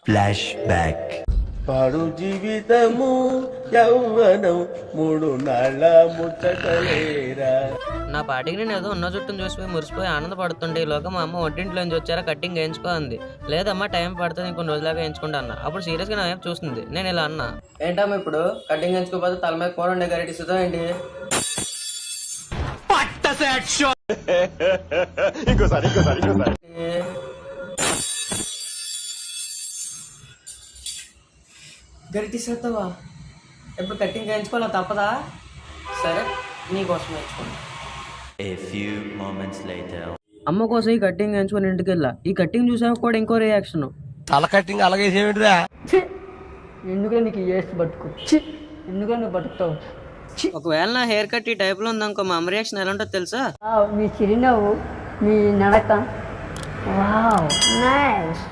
Flash back. పాడు జీవితము యౌవనం 3 నాళ్ళ ముచ్చటలేరా. నా పాటికి నేను ఏదో ఉన్న చుట్టూ చూసిపోయి మురిసిపోయి ఆనందపడుతుంటే ఈలోగా మా అమ్మ వంటింట్లోంచి వచ్చారా కట్టింగ్ వేయించుకో అంది. లేదమ్మా టైం పడుతుంది ఇంకొన్ని రోజులాగా వేయించుకుంటా అన్న. అప్పుడు సీరియస్గా నా వైపు చూస్తుంది. నేను ఇలా అన్నా, ఏంటమ్మా ఇప్పుడు కట్టింగ్ వేయించుకోకపోతే తల మీద కూర ఉండే గరిటి ఇస్తుందా ఏంటి? గరిటి ఇస్తావా? ఎప్పుడు కట్టింగ్ వేయించుకోవాలా తప్పదా? సరే నీకోసం వేయించుకోండి. A few moments later. అమ్మ కోసం ఈ కట్టింగ్ వేయించుకొని ఇంటికి వెళ్ళా. ఈ కట్టింగ్ చూసాక కూడా ఇంకో రియాక్షన్. తల కట్టింగ్ అలాగే చేయమంటారా? ఎందుకు నీకు చేసి పట్టుకో, ఎందుకు నువ్వు పట్టుకుతావు? ఒకవేళ నా హెయిర్ కట్ ఈ టైప్ లో ఉందనుకో మా అమ్మ రియాక్షన్ ఎలా ఉంటుందో తెలుసా? మీ చిరునవ్వు, మీ నడక, వావ్ నైస్.